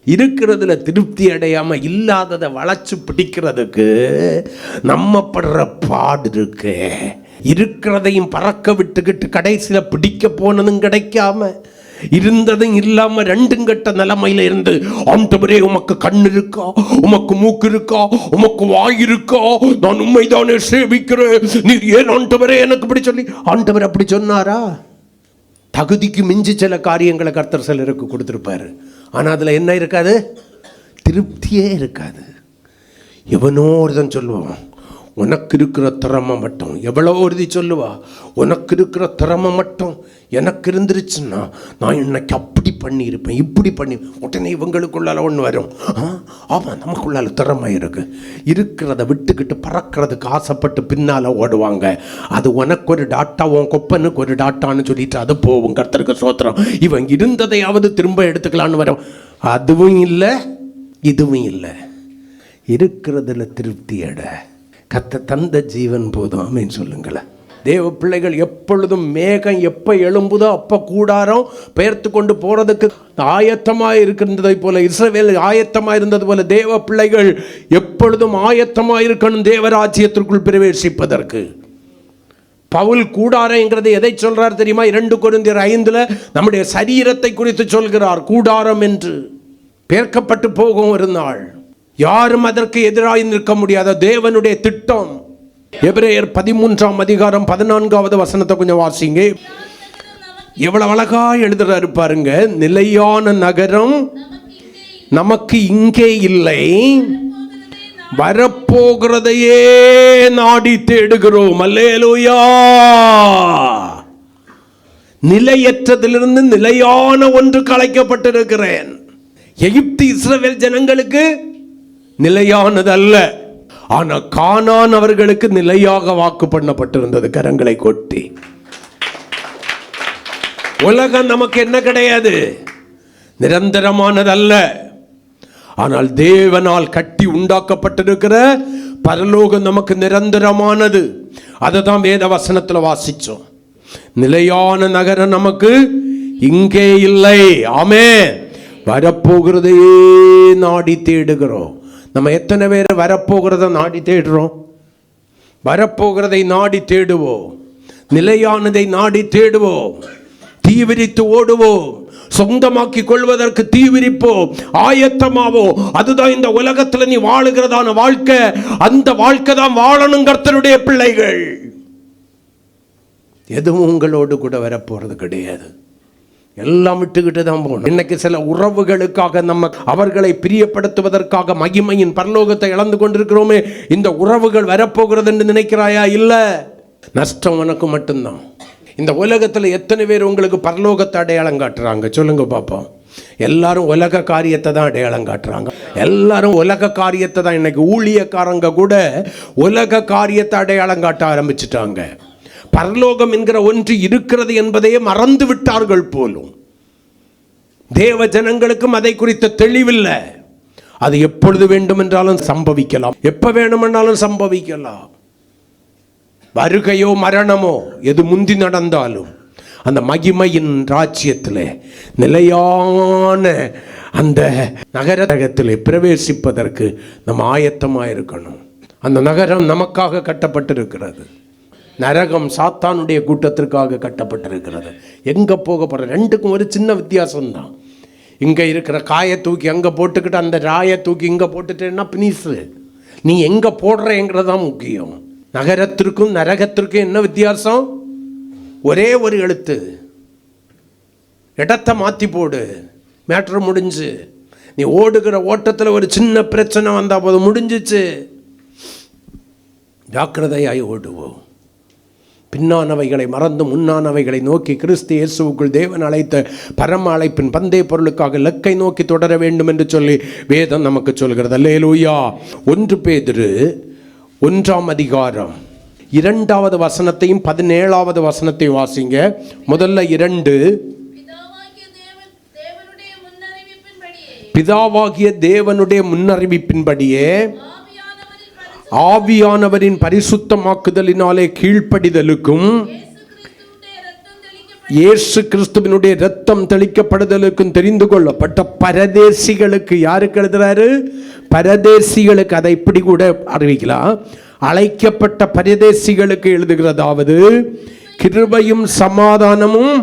இருக்கிறதுல திருப்தி அடையாம இல்லாததை வளைச்சு பிடிக்கிறதுக்கு நம்ம படுற பாடு இருக்கு. இருக்கிறதையும் பறக்க விட்டுக்கிட்டு கடைசியில பிடிக்க போனதும் கிடைக்காம இருந்ததும் இல்லாம ரெண்டும் கட்ட நிலைமையில இருந்து, ஆண்டவரே உமக்கு கண் இருக்கா, உமக்கு மூக்கு இருக்கா, உமக்கு வாய் இருக்கா, நான் உண்மைதானே சேவிக்கிறேன், நீர் ஏன் ஆண்டவரே எனக்கு இப்படி சொல்லி. ஆண்டவர் அப்படி சொன்னாரா? தகுதிக்கு மிஞ்சி சில காரியங்களை கர்த்தர் சிலருக்கு கொடுத்துருப்பாரு. ஆனால் அதில் என்ன இருக்காது? திருப்தியே இருக்காது. எவனோ ஒருத்தன் சொல்லுவான், உனக்கு இருக்கிற திறமை மட்டும். எவ்வளோ ஒருதி சொல்லுவா, உனக்கு இருக்கிற திறமை மட்டும் எனக்கு இருந்துருச்சுன்னா நான் இன்னைக்கு அப்படி பண்ணியிருப்பேன், இப்படி பண்ணி. உடனே இவங்களுக்குள்ளால ஒன்று வரும், ஆமாம் நமக்குள்ளால திறமை இருக்கு. இருக்கிறத விட்டுக்கிட்டு பறக்கிறதுக்கு ஆசைப்பட்டு பின்னால் ஓடுவாங்க. அது உனக்கு ஒரு டாட்டா, உன் கொப்பனுக்கு ஒரு டாட்டான்னு சொல்லிட்டு அது போகும். கர்த்தருக்கு சோத்திரம். இவன் இருந்ததையாவது திரும்ப எடுத்துக்கலான்னு வரும். அதுவும் இல்லை, இதுவும் இல்லை. இருக்கிறதுல திருப்தி அட. கத்த தந்த ஜீவன் போதும். ஆமென் சொல்லுங்களேன். தேவ பிள்ளைகள் எப்பொழுதும் மேகம் எப்போ எழும்புதோ அப்போ கூடாரம் பெயர்த்து கொண்டு போகிறதுக்கு ஆயத்தமாக இருக்கின்றதை போல, இஸ்ரவேல் ஆயத்தமாக இருந்தது போல தேவ பிள்ளைகள் எப்பொழுதும் ஆயத்தமாக இருக்கணும் தேவராஜ்யத்திற்குள் பிரவேசிப்பதற்கு. பவுல் கூடாரங்கிறது எதை சொல்றார் தெரியுமா? 2 கொரிந்தியர் 5 நம்முடைய சரீரத்தை குறித்து சொல்கிறார். கூடாரம் என்று பேர்க்கப்பட்டு போகும் ஒரு நாள். யாரும் அதற்கு எதிராக நிற்க முடியாத தேவனுடைய திட்டம். எபிரேயர் 13ஆம் அதிகாரம் 14வது வசனத்தை கொஞ்சம் வாசிங்க. எவ்வளவு அழகா எழுதுறாரு பாருங்க. நிலையான நகரம் நமக்கு இங்கே இல்லை, வரப்போகிறதையே நாடி தேடுகிறோம். அல்லேலூயா. நிலையற்றதிலிருந்து நிலையான ஒன்று கலைக்கப்பட்டிருக்கிறேன். எகிப்து இஸ்ரவேல் ஜனங்களுக்கு நிலையானது அல்ல, ஆனா கானான் அவர்களுக்கு நிலையாக வாக்கு பண்ணப்பட்டிருந்தது. கரங்களை கொட்டி. உலகம் நமக்கு என்ன கிடையாது, நிரந்தரமானது அல்ல. ஆனால் தேவனால் கட்டி உண்டாக்கப்பட்டிருக்கிற பரலோகம் நமக்கு நிரந்தரமானது. அதை தான் வேத வசனத்தில் வாசிச்சோம். நிலையான நகரம் நமக்கு இங்கே இல்லை. ஆமென். வரப்போகிறதையே நாடி தேடுகிறோம். நம்ம எத்தனை பேர் வரப்போகிறத நாடி தேடுறோம்? வரப்போகிறதை நாடி தேடுவோம், நிலையானதை நாடி தேடுவோம், தீவிரித்து ஓடுவோம், சொந்தமாக்கி கொள்வதற்கு தீவிரிப்போம், ஆயத்தமாவோம். அதுதான் இந்த உலகத்தில் நீ வாழுகிறதான வாழ்க்கை. அந்த வாழ்க்கை தான் வாழணும் கர்த்தருடைய பிள்ளைகள். எதுவும் உங்களோடு கூட வரப்போறது கிடையாது. எல்லாம் விட்டுக்கிட்டு தான் போகணும். இன்னைக்கு சில உறவுகளுக்காக நம்ம அவர்களை பிரியப்படுத்துவதற்காக மகிமையின் பரலோகத்தை இழந்து கொண்டிருக்கிறோமே. இந்த உறவுகள் வரப்போகிறது என்று நினைக்கிறாயா? இல்ல, நஷ்டம் உனக்கு மட்டும்தான். இந்த உலகத்தில் எத்தனை பேர் உங்களுக்கு பரலோகத்தை அடையாளம் காட்டுறாங்க? சொல்லுங்க பாப்போம். எல்லாரும் உலக காரியத்தை தான் அடையாளம் காட்டுறாங்க. எல்லாரும் உலக காரியத்தை தான். இன்னைக்கு ஊழியக்காரங்க கூட உலக காரியத்தை அடையாளம் காட்ட ஆரம்பிச்சுட்டாங்க. பரலோகம் என்கிற ஒன்று இருக்கிறது என்பதையே மறந்து விட்டார்கள் போலும். தேவ ஜனங்களுக்கும் அதை குறித்த தெளிவில்லை. அது எப்பொழுது வேண்டுமென்றாலும் சம்பவிக்கலாம், எப்ப வேண்டுமென்றாலும் சம்பவிக்கலாம். வருகையோ மரணமோ எது முந்தி நடந்தாலும் அந்த மகிமையின் ராஜ்யத்திலே நிலையான அந்த நகரத்திலே பிரவேசிப்பதற்கு நம்ம ஆயத்தமாக இருக்கணும். அந்த நகரம் நமக்காக கட்டப்பட்டிருக்கிறது. நரகம் சாத்தானுடைய கூட்டத்திற்காக கட்டப்பட்டிருக்கிறது. எங்கே போக போகிற? ரெண்டுக்கும் ஒரு சின்ன வித்தியாசம்தான். இங்கே இருக்கிற காயை தூக்கி அங்கே போட்டுக்கிட்டு அந்த ராயை தூக்கி இங்கே போட்டுட்டேன்னா பினிஸு. நீ எங்கே போடுறேங்கிறது தான் முக்கியம். நகரத்திற்கும் நரகத்திற்கும் என்ன வித்தியாசம்? ஒரே ஒரு எழுத்து. இடத்தை மாற்றி போடு, மேட்ரு முடிஞ்சு. நீ ஓடுகிற ஓட்டத்தில் ஒரு சின்ன பிரச்சனை வந்தால் போது முடிஞ்சிச்சு. ஜாக்கிரதையாய் ஓடுவோம். பின்னானவைகளை மறந்து முன்னானவைகளை நோக்கி கிறிஸ்து இயேசுவுக்குள் தேவன் அழைத்த பரம அழைப்பின் பந்தய பொருளுக்காக இலக்கை நோக்கி தொடர வேண்டும் என்று சொல்லி வேதம் நமக்கு சொல்கிறது. அல்லேலூயா. 1 பேதுரு 1ஆம் அதிகாரம் 2வது வசனத்தையும் 17வது வசனத்தையும் வாசிங்க. முதல்ல 2. பிதாவாகிய தேவனுடைய முன்னறிவிப்பின்படியே ஆவியானவரின் பரிசுத்தமாக்குதலினாலே கீழ்ப்படிதலுக்கும் இயேசு கிறிஸ்துவினுடைய இரத்தம் தெளிக்கப்படுதலுக்கும் தெரிந்து கொள்ளப்பட்ட பரதேசிகளுக்கு. யாருக்கு எழுதுறாரு? பரதேசிகளுக்கு. அதை இப்படி கூட அறிவிக்கலாம், அழைக்கப்பட்ட பரதேசிகளுக்கு எழுதுகிறதாவது, கிருபையும் சமாதானமும்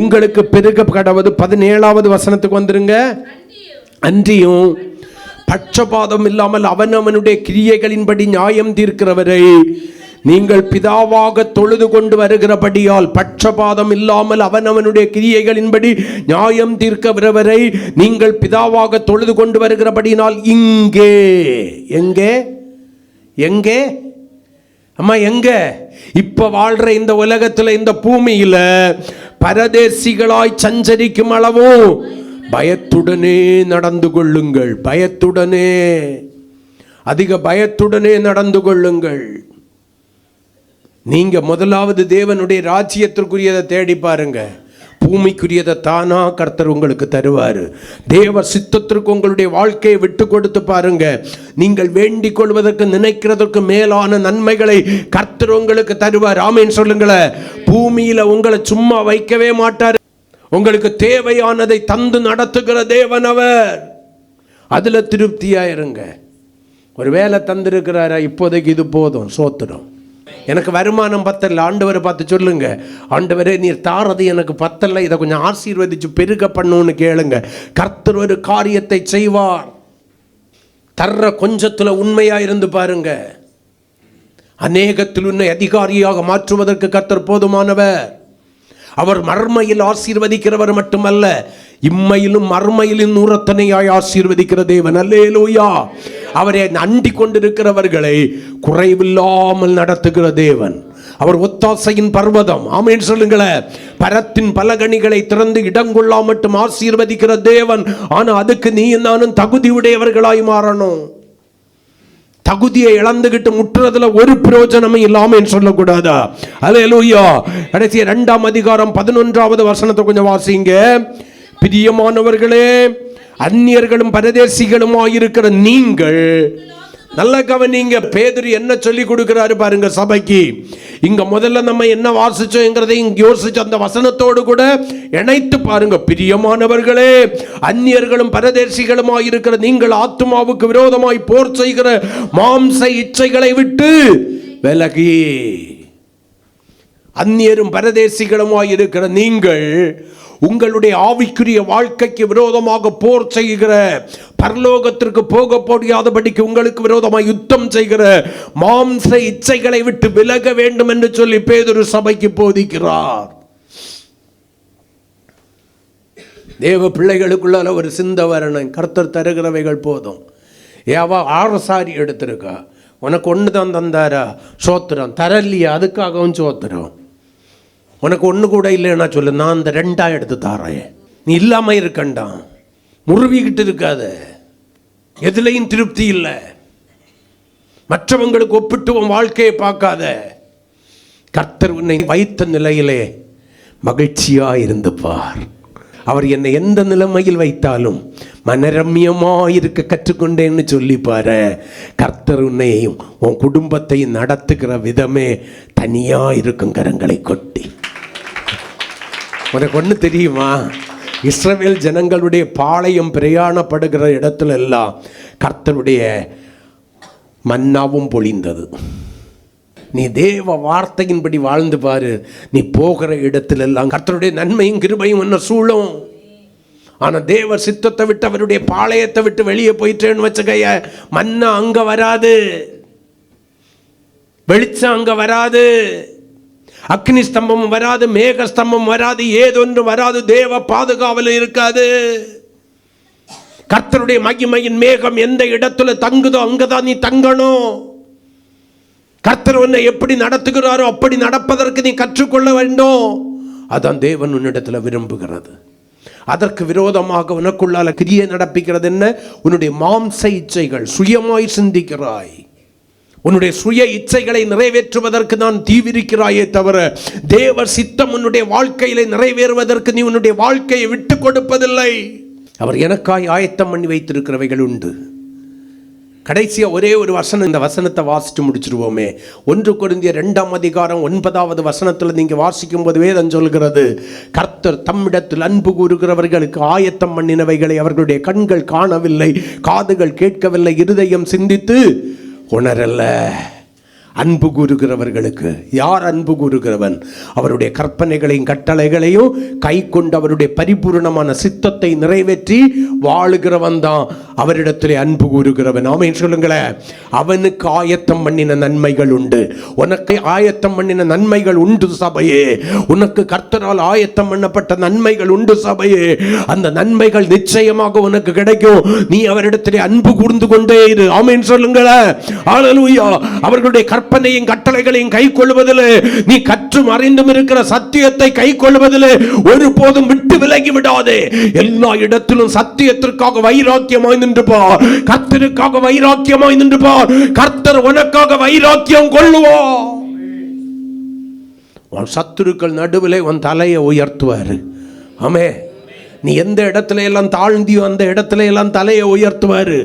உங்களுக்கு பெருக கடவுது. 17வது வசனத்துக்கு வந்துருங்க. அன்றியும் பட்சபாதம் இல்லாமல் அவனவனுடைய கிரியைகளின்படி நியாயம் தீர்க்கிறவரை நீங்கள் பிதாவாக தொழுது கொண்டு வருகிறபடியால், பட்சபாதம் இல்லாமல் அவனவனுடைய கிரியைகளின்படி நியாயம் தீர்க்கிறவரை நீங்கள் பிதாவாக தொழுது கொண்டு வருகிறபடினால் இங்கே எங்கே எங்கே அம்மா எங்க இப்ப வாழ்ற இந்த உலகத்துல, இந்த பூமியில பரதேசிகளாய் சஞ்சரிக்கும் அளவும் பயத்துடனே நடந்து கொள்ளுங்கள். பயத்துடனே, அதிக பயத்துடனே நடந்து கொள்ளுங்கள். நீங்க முதலாவது தேவனுடைய ராஜ்யத்திற்குரியதை தேடி பாருங்க. பூமிக்குரியதை தானா கர்த்தர் உங்களுக்கு தருவார். தேவ சித்தத்திற்கு உங்களுடைய வாழ்க்கையை விட்டு கொடுத்து பாருங்க. நீங்கள் வேண்டிக் கொள்வதற்கு நினைக்கிறதற்கு மேலான நன்மைகளை கர்த்தர் உங்களுக்கு தருவார். ஆமென் சொல்லுங்களேன். பூமியில உங்களை சும்மா வைக்கவே மாட்டார். உங்களுக்கு தேவையானதை தந்து நடத்துகிற தேவன் அவர். அதுல திருப்தியாயிருங்க. ஒரு வேலை தந்திருக்கிறாரா, இப்போதைக்கு இது போதும், சோத்திரம். எனக்கு வருமானம் பத்தல, ஆண்டவரை பார்த்து சொல்லுங்க, ஆண்டவரே நீர் தாரது எனக்கு பத்தல, இதை கொஞ்சம் ஆசீர்வதிச்சு பெருக பண்ணுன்னு கேளுங்க. கர்த்தர் ஒரு காரியத்தை செய்வார். தர்ற கொஞ்சத்துல உண்மையா இருந்து பாருங்க. அநேகத்தில் உன்னை அதிகாரியாக மாற்றுவதற்கு கர்த்தர் போதுமானவர். அவர் மர்மையில் ஆசீர்வதிக்கிறவர் மட்டுமல்ல, இம்மையிலும் மர்மையிலும் நூறத்தனையாய் ஆசீர்வதிக்கிற தேவன். அல்லேலூயா. அவரை அண்டி கொண்டிருக்கிறவர்களை குறைவில்லாமல் நடத்துகிற தேவன். அவர் ஒத்தாசையின் பர்வதம். ஆமென் சொல்லுங்களேன். பரத்தின் பலகணிகளை திறந்து இடங்கொள்ளா மட்டும் ஆசீர்வதிக்கிற தேவன். ஆனா அதுக்கு நீ நானும் தகுதி உடையவர்களாய் மாறணும். தகுதியை இழந்துகிட்டு முற்றுறதுல ஒரு பிரயோஜனமும் இல்லாம சொல்லக்கூடாதா? அல்லேலூயா. கடைசி 2ஆம் அதிகாரம் 11வது வசனத்தை கொஞ்சம் வாசிங்க. பிரியமானவர்களே, அந்நியர்களும் பரதேசிகளுமாயிருக்கிற நீங்கள், நல்ல கவனிங்க. பேதுரு என்ன சொல்லி கொடுக்கிறாரு பாருங்க சபைக்கு. இங்க முதல்ல நம்ம என்ன வாசிச்சோங்கிறதை இங்க யோசிச்சு அந்த வசனத்தோடு கூட இணைத்து பாருங்க. பிரியமானவர்களே, அந்நியர்களும் பரதேசிகளுமாய் இருக்கிற நீங்கள் ஆத்துமாவுக்கு விரோதமாய் போர் செய்கிற மாம்ச இச்சைகளை விட்டு விலகி. அந்நியரும் பரதேசிகளுமாய் இருக்கிற நீங்கள் உங்களுடைய ஆவிக்குரிய வாழ்க்கைக்கு விரோதமாக போர் செய்கிற, பரலோகத்திற்கு போக முடியாதபடிக்கு உங்களுக்கு விரோதமாக யுத்தம் செய்கிற மாம்ச இச்சைகளை விட்டு விலக வேண்டும் என்று சொல்லி பேதுரு சபைக்கு போதிக்கிறார். தேவ பிள்ளைகளுக்குள்ள ஒரு சிந்த வரணும். கர்த்தர் தருகிறவைகள் போதும். ஏவா 6 சாரி எடுத்திருக்கா, உனக்கு ஒன்று தான் தந்தாரா, சோத்திரம். தரலையா, அதுக்காகவும் சோத்திரம். உனக்கு ஒன்று கூட இல்லைன்னா சொல்லு, நான் அந்த 2 எடுத்து தாரேன். நீ இல்லாம இருக்கண்டா, முருவிக்கிட்டு இருக்காத. எதுலையும் திருப்தி இல்லை. மற்றவங்களுக்கு ஒப்பிட்டு உன் வாழ்க்கையை பார்க்காத. கர்த்தர் உன்னை வைத்த நிலையிலே மகிழ்ச்சியா இருந்து பார். அவர் என்னை எந்த நிலைமையில் வைத்தாலும் மனரம்யமாயிருக்க கற்றுக்கொண்டேன்னு சொல்லி பாரு. கர்த்தர் உன்னையும் உன் குடும்பத்தையும் நடத்துகிற விதமே தனியா இருக்கும். கரங்களை கொட்டி. உனக்கு ஒன்று தெரியுமா? இஸ்ரவேல் ஜனங்களுடைய பாளையம் பிரயாணப்படுகிற இடத்துல எல்லாம் கர்த்தருடைய மன்னாவும் பொழிந்தது. நீ தேவ வார்த்தையின்படி வாழ்ந்து பாரு. நீ போகிற இடத்துல எல்லாம் கர்த்தருடைய நன்மையும் கிருபையும் என்ன சூழும். ஆனா தேவ சித்தத்தை விட்டு, அவருடைய பாளையத்தை விட்டு வெளியே போயிட்டேன்னு வச்சுக்கைய, மன்னா அங்க வராது, வெளிச்சம் அங்க வராது, அக்னி ஸ்தம்பமும் வராது, மேக ஸ்தம்பம் வராது, ஏதொன்று வராது. தேவ பாதுகாவல் இருக்காது. கர்த்தருடைய மகிமையின் மேகம் எந்த இடத்துல தங்குதோ அங்கதான் நீ தங்கணும். கர்த்தர் உன்னை எப்படி நடத்துகிறாரோ அப்படி நடப்பதற்கு நீ கற்றுக்கொள்ள வேண்டும். அதான் தேவன் உன்னிடத்தில் விரும்புகிறது. அதற்கு விரோதமாக உனக்குள்ளால கிரியை நடப்பிக்கிறது என்ன? உன்னுடைய மாம்ச இச்சைகள். சுயமாய் சிந்திக்கிறாய். உன்னுடைய சுய இச்சைகளை நிறைவேற்றுவதற்கு நான் தீவிரிக்கிறாயே தவிர தேவ சித்தம் உன்னுடைய வாழ்க்கையிலே நிறைவேறுவதற்கு நீ உன்னுடைய வாழ்க்கையை விட்டு கொடுப்பதில்லை. அவர் எனக்காய் ஆயத்தம் பண்ணி வைத்திருக்கிறவைகள் உண்டு. கடைசியா ஒரே ஒரு வசனம், இந்த வசனத்தை வாசித்து முடிச்சிருவோமே. 1 கொரிந்தியர் 2:9 நீங்க வாசிக்கும் போது வேதம் சொல்கிறது, கர்த்தர் தம்மிடத்தில் அன்பு கூறுகிறவர்களுக்கு ஆயத்தம் பண்ணினவைகளை அவர்களுடைய கண்கள் காணவில்லை, காதுகள் கேட்கவில்லை, இருதயம் சிந்தித்து உணரல்ல. அன்பு கூறுகிறவர்களுக்கு. யார் அன்பு கூறுகிறவன்? அவருடைய கற்பனைகளையும் கட்டளைகளையும் கை கொண்டு அவருடைய பரிபூர்ணமான சித்தத்தை நிறைவேற்றி வாழுகிறவன் தான் அவரிடத்திலே அன்பு கூறுகிறவன். ஆமென் சொல்லுங்களேன். அவனுக்கு ஆயத்தம் பண்ணின நன்மைகள் உண்டு. உனக்கு ஆயத்தம் பண்ணின நன்மைகள் உண்டு சபையே. உனக்கு கர்த்தரால் ஆயத்தம் பண்ணப்பட்ட நன்மைகள் உண்டு சபையே. அந்த நன்மைகள் நிச்சயமாக உனக்கு கிடைக்கும். நீ அவரிடத்திலே அன்பு கூர்ந்து கொண்டே இரு. ஆமென் சொல்லுங்களேன். ஹல்லேலூயா. அவர்களுடைய கற்பனையும் கட்டளைகளையும் கை கொள்வதிலே, நீ கற்றும் அறிந்தும் இருக்கிற சத்தியத்தை கை கொள்வதிலே ஒருபோதும் விட்டு விலகி விடாதே. எல்லா இடத்திலும் சத்தியத்திற்காக வைராக்கியமாய் நின்று பார். கர்த்தருக்காக வைராக்கியமாய் நின்று பார். கர்த்தர் உனக்காக வைராக்கியம் கொள்ளுவார். உன் சத்துருக்கள் நடுவிலே உன் தலையை உயர்த்துவார். ஆமே. நீ எந்த இடத்துல எல்லாம் தாழ்ந்தியோ அந்த இடத்துல எல்லாம் தலையை உயர்த்துவாரு.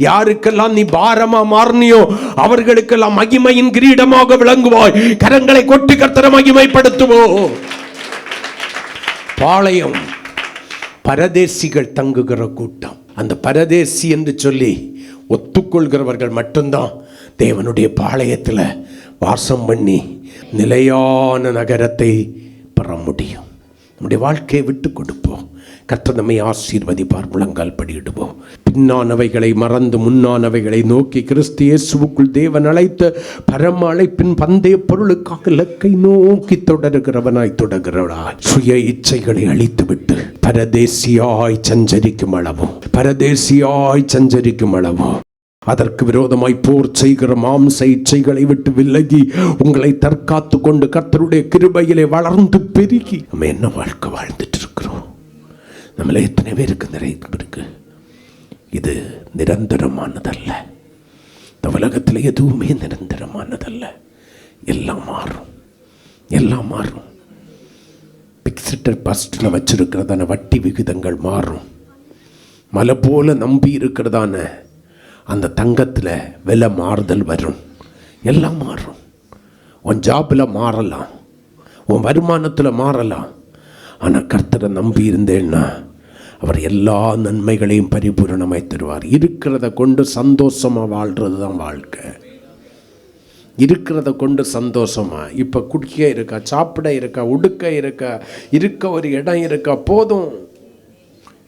யாருக்கெல்லாம் நீ பாரமா மாறினியோ அவர்களுக்கெல்லாம் மகிமையின் கிரீடமாக விளங்குவாய். கரங்களை கொட்டி கர்த்தரை மகிமைப்படுத்துவோம். பாளையம் பரதேசிகள் தங்குகிற கூட்டம். அந்த பரதேசி என்று சொல்லி ஒத்துக்கொள்கிறவர்கள் மட்டும்தான் தேவனுடைய பாளையத்தில் வாசம் பண்ணி நிலையான நகரத்தை பெற முடியும். நம்முடைய வாழ்க்கையை விட்டு கொடுப்போம். கர்த்தர் நம்மை ஆசீர்வதிப்பார். முழங்கால் படியிடுவோம். பின்னானவைகளை மறந்து முன்னானவைகளை நோக்கி கிறிஸ்து இயேசுவுக்குள் தேவன் அழைத்த பரம அழைப்பின் பந்தய பொருளுக்காக இலக்கை நோக்கி தொடர்கிறவனாய் தொடர்கிறவனாய் சுய இச்சைகளை அழித்துவிட்டு பரதேசியாய் சஞ்சரிக்கும் அளவும் அதற்கு விரோதமாய் போர் செய்கிற மாம்ச இச்சைகளை விட்டு விலகி உங்களை தற்காத்து கொண்டு கர்த்தருடைய கிருபையிலே வளர்ந்து பெருகி நம்ம என்ன வாழ்க்கை வாழ்ந்துட்டு இருக்கிறோம்? நம்மள எத்தனை பேருக்கு நிறைய இருக்கு. இது நிரந்தரமானதல்ல. இந்த உலகத்தில் எதுவுமே நிரந்தரமானதல்ல. எல்லாம் மாறும். பிக்ஸ்டு பஸ்ட்ல வச்சிருக்கிறதான வட்டி விகிதங்கள் மாறும். மலை போல நம்பி இருக்கிறதான அந்த தங்கத்தில் விலை மாறுதல் வரும். எல்லாம் மாறும். உன் ஜாப்பில் மாறலாம், உன் வருமானத்தில் மாறலாம். ஆனால் கர்த்தரை நம்பி இருந்தேன்னா அவர் எல்லா நன்மைகளையும் பரிபூரணமாய் தருவார். இருக்கிறத கொண்டு சந்தோஷமாக வாழ்கிறது தான் வாழ்க்கை. இருக்கிறத கொண்டு சந்தோஷமா. இப்போ குடிக்க இருக்கா, சாப்பிட இருக்கா, உடுக்க இருக்கா, இருக்க ஒரு இடம் இருக்கா, போதும்.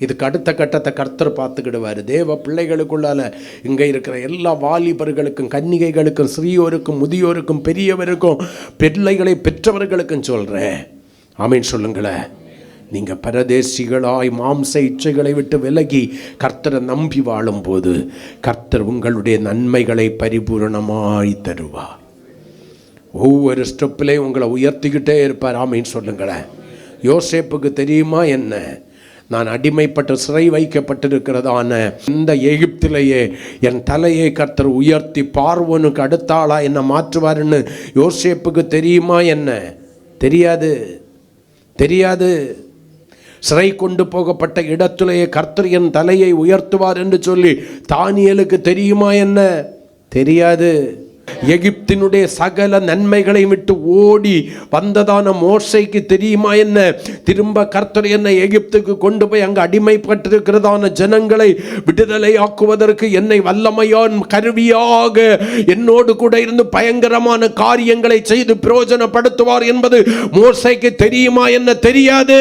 இதுக்கு அடுத்த கட்டத்தை கர்த்தர் பார்த்துக்கிடுவார். தேவ பிள்ளைகளுக்குள்ளால இங்கே இருக்கிற எல்லா வாலிபர்களுக்கும், கன்னிகைகளுக்கும், சிறியோருக்கும், முதியோருக்கும், பெரியவருக்கும், பிள்ளைகளை பெற்றவர்களுக்கும் சொல்கிறேன். ஆமீன் சொல்லுங்களேன். நீங்கள் பரதேசிகளாய் மாம்ச இச்சைகளை விட்டு விலகி கர்த்தரை நம்பி வாழும்போது கர்த்தர் உங்களுடைய நன்மைகளை பரிபூரணமாய் தருவார். ஒவ்வொரு ஸ்டெப்பிலையும் உங்களை உயர்த்திக்கிட்டே இருப்பார். ஆமீன் சொல்லுங்களேன். யோசேப்புக்கு தெரியுமா என்ன? நான் அடிமைப்பட்டு சிறை வைக்கப்பட்டிருக்கிறதான இந்த எகிப்திலேயே என் தலையை கர்த்தர் உயர்த்தி பார்வோனுக்கு அடுத்த ஆளா என்ன மாற்றுவாருன்னு யோசேப்புக்கு தெரியுமா என்ன? தெரியாது. சிறை கொண்டு போகப்பட்ட இடத்திலேயே கர்த்தர் என் தலையை உயர்த்துவார் என்று சொல்லி தானியேலுக்கு தெரியுமா என்ன? தெரியாது. எகிப்தினுடைய சகல நன்மைகளை விட்டு ஓடி வந்ததான மோசேக்கு தெரியுமா என்ன? திரும்ப கர்த்தர் என்னை எகிப்துக்கு கொண்டு போய் அங்கு அடிமைப்பட்டிருக்கிறதான ஜனங்களை விடுதலை ஆக்குவதற்கு என்னை வல்லமையான் கருவியாக என்னோடு கூட இருந்து பயங்கரமான காரியங்களை செய்து பிரயோஜனப்படுத்துவார் என்பது மோசேக்கு தெரியுமா என்ன? தெரியாது.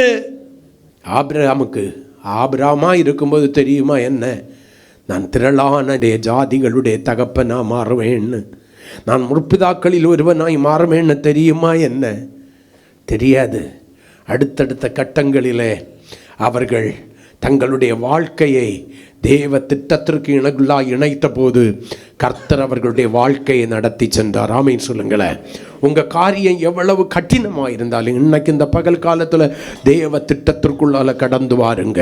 ஆபிரகாமா இருக்கும்போது தெரியுமா என்ன? நான் திரளான ஜாதிகளுடைய தகப்பனா மாறுவேன்னு, நான் முற்பிதாக்களில் ஒருவனாய் மாறுவேன்னு தெரியுமா என்ன? தெரியாது. அடுத்தடுத்த கட்டங்களிலே அவர்கள் தங்களுடைய வாழ்க்கையை தேவ திட்டத்திற்கு இணைத்த போது கர்த்தர் அவர்களுடைய வாழ்க்கையை நடத்தி சென்றார். ஆமென் சொல்லுங்களேன். உங்க காரியம் எவ்வளவு கடினமாக இருந்தாலும் இன்னைக்கு இந்த பகல் காலத்துல தேவ திட்டத்திற்குள்ளால கடந்து வாருங்க.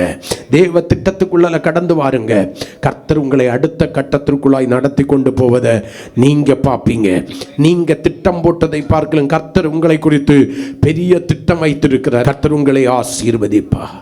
தேவ திட்டத்துக்குள்ளால கடந்து வாருங்க. கர்த்தர் உங்களை அடுத்த கட்டத்திற்குள்ளாய் நடத்தி கொண்டு போவதை நீங்க பார்ப்பீங்க. நீங்க திட்டம் போட்டதை பார்க்கலாம். கர்த்தர் உங்களை குறித்து பெரிய திட்டம் வைத்திருக்கிறார். கர்த்தர் உங்களை ஆசீர்வதிப்பார்.